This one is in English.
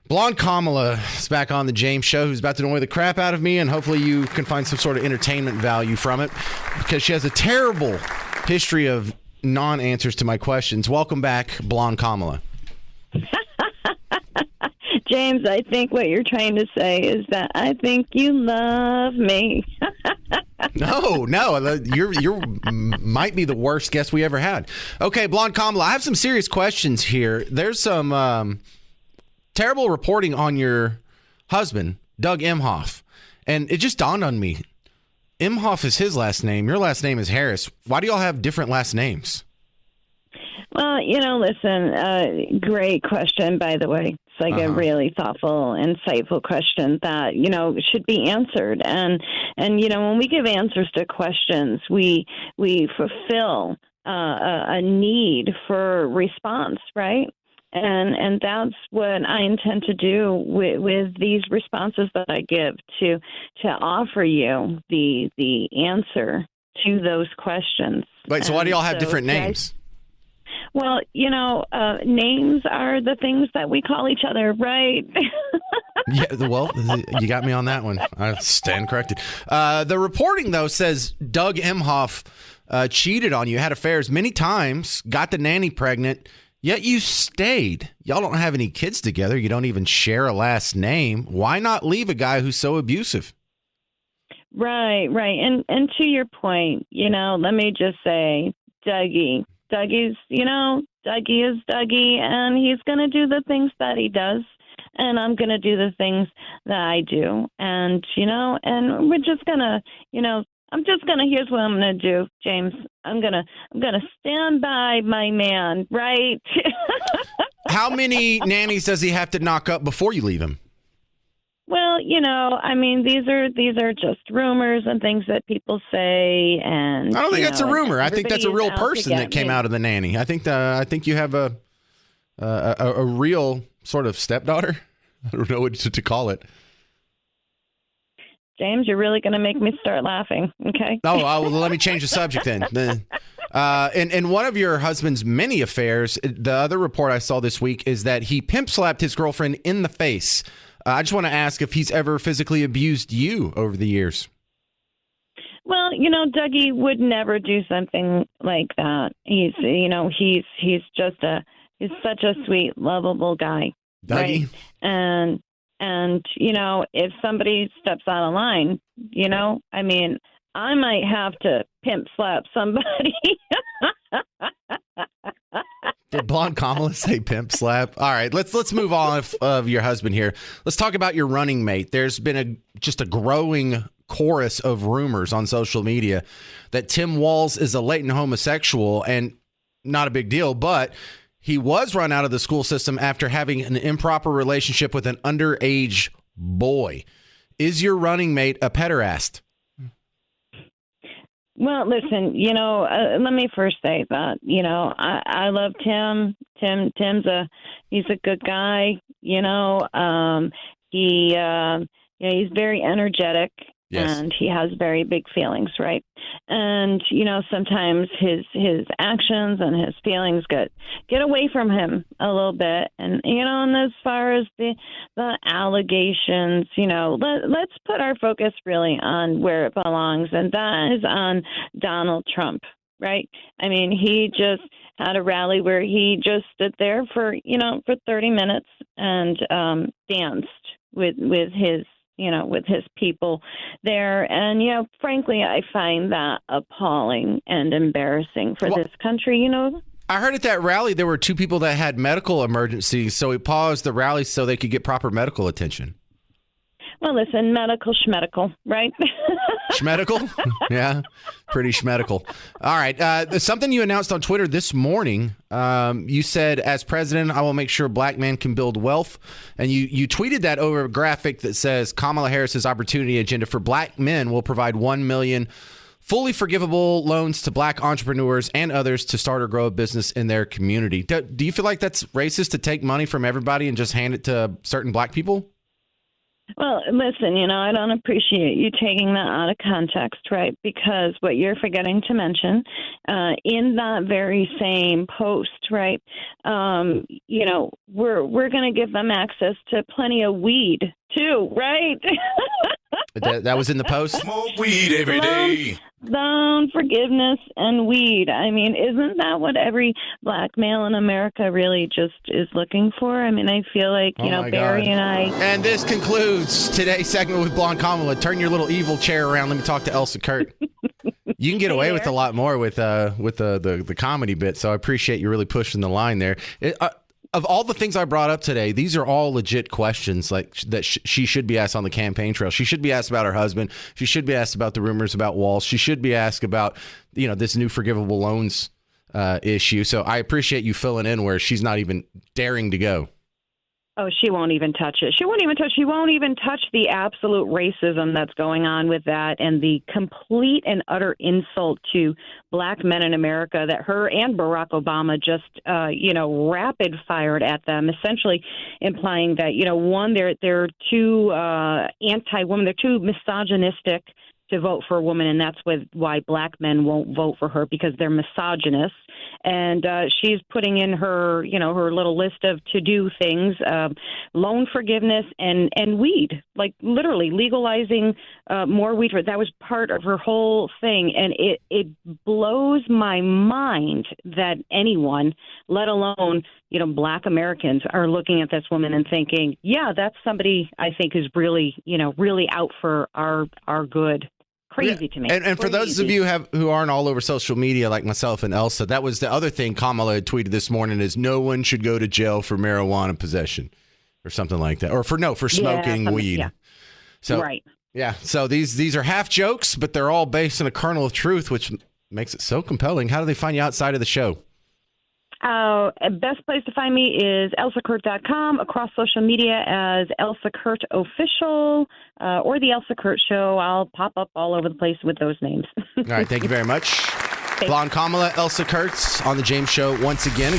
Blonde Kamala is back on the James Show, who's about to annoy the crap out of me, and hopefully you can find some sort of entertainment value from it, because she has a terrible history of non-answers to my questions. Welcome back, Blonde Kamala. James, I think what you're trying to say is that I think you love me. No, you might be the worst guest we ever had. Okay, Blonde Kamala, I have some serious questions here. There's some terrible reporting on your husband, Doug Emhoff, and it just dawned on me. Emhoff is his last name. Your last name is Harris. Why do y'all have different last names? Well, listen, great question, by the way. It's like a really thoughtful, insightful question that, should be answered. And when we give answers to questions, we fulfill a need for response, right? And that's what I intend to do with these responses that I give, to offer you the answer to those questions. Wait, so why do y'all have different names? Well, names are the things that we call each other, right? Yeah, well, you got me on that one. I stand corrected. The reporting, though, says Doug Emhoff cheated on you, had affairs many times, got the nanny pregnant, yet you stayed. Y'all don't have any kids together. You don't even share a last name. Why not leave a guy who's so abusive? Right. And to your point, let me just say, Dougie is Dougie, and he's going to do the things that he does, and I'm going to do the things that I do. And, and we're just going to, here's what I'm going to do, James. I'm going to stand by my man, right? How many nannies does he have to knock up before you leave him? Well, these are just rumors and things that people say, and I don't think that's a rumor. I think that's a real person that came out of the nanny. I think you have a real sort of stepdaughter. I don't know what to call it. James, you're really going to make me start laughing, okay? Oh, well, let me change the subject then. In one of your husband's many affairs, the other report I saw this week is that he pimp slapped his girlfriend in the face. I just want to ask if he's ever physically abused you over the years. Well, Dougie would never do something like that. He's such a sweet, lovable guy. Dougie? Right? And if somebody steps out of line, I might have to pimp slap somebody. Did Blonde Kamala say pimp slap? All right, let's move on of your husband here. Let's talk about your running mate. There's been just a growing chorus of rumors on social media that Tim Walz is a latent homosexual, and not a big deal, but he was run out of the school system after having an improper relationship with an underage boy. Is your running mate a pederast? Well, listen, let me first say that, I love Tim. He's a good guy. He's very energetic. Yes. And he has very big feelings, right? And, sometimes his actions and his feelings get away from him a little bit. And, and as far as the allegations, let's put our focus really on where it belongs, and that is on Donald Trump, right? I mean, he just had a rally where he just stood there for 30 minutes and danced with his people there. And, frankly, I find that appalling and embarrassing for this country, I heard at that rally there were two people that had medical emergencies, so he paused the rally so they could get proper medical attention. Well, listen, medical schmedical, right? Schmedical? Yeah, pretty schmedical. All right. Something you announced on Twitter this morning. You said, as president, I will make sure black men can build wealth. And you tweeted that over a graphic that says Kamala Harris's opportunity agenda for black men will provide 1 million fully forgivable loans to black entrepreneurs and others to start or grow a business in their community. Do you feel like that's racist to take money from everybody and just hand it to certain black people? Well, listen, I don't appreciate you taking that out of context, right? Because what you're forgetting to mention in that very same post, right? We're going to give them access to plenty of weed too, right? That was in the post. Smoke weed every day. Loan, forgiveness, and weed. I mean, isn't that what every black male in America really just is looking for? I mean, I feel like, Barry God. and I. And this concludes today's segment with Blonde Kamala. Turn your little evil chair around. Let me talk to Elsa Kurt. You can get away with a lot more with the comedy bit, so I appreciate you really pushing the line there. Of all the things I brought up today, these are all legit questions like that she should be asked on the campaign trail. She should be asked about her husband. She should be asked about the rumors about Walls. She should be asked about, this new forgivable loans issue. So I appreciate you filling in where she's not even daring to go. Oh, she won't even touch it. She won't even touch the absolute racism that's going on with that and the complete and utter insult to black men in America that her and Barack Obama just, rapid fired at them, essentially implying that, one, they're too anti-woman, they're too misogynistic to vote for a woman, and that's why black men won't vote for her because they're misogynists. And she's putting in her, her little list of to-do things, loan forgiveness and weed, like literally legalizing more weed. That was part of her whole thing, and it blows my mind that anyone, let alone black Americans, are looking at this woman and thinking, yeah, that's somebody I think is really, really out for our good. Crazy to me. And for those of you who aren't all over social media like myself and Elsa, that was the other thing Kamala had tweeted this morning is no one should go to jail for marijuana possession or something like that. Or for smoking weed. Yeah. So, right. Yeah. So these are half jokes, but they're all based on a kernel of truth, which makes it so compelling. How do they find you outside of the show? Best place to find me is elsakurt.com, across social media as Elsa Kurt Official, or The Elsa Kurt Show. I'll pop up all over the place with those names. All right. Thank you very much. Blonde Kamala, Elsa Kurtz on The James Show once again.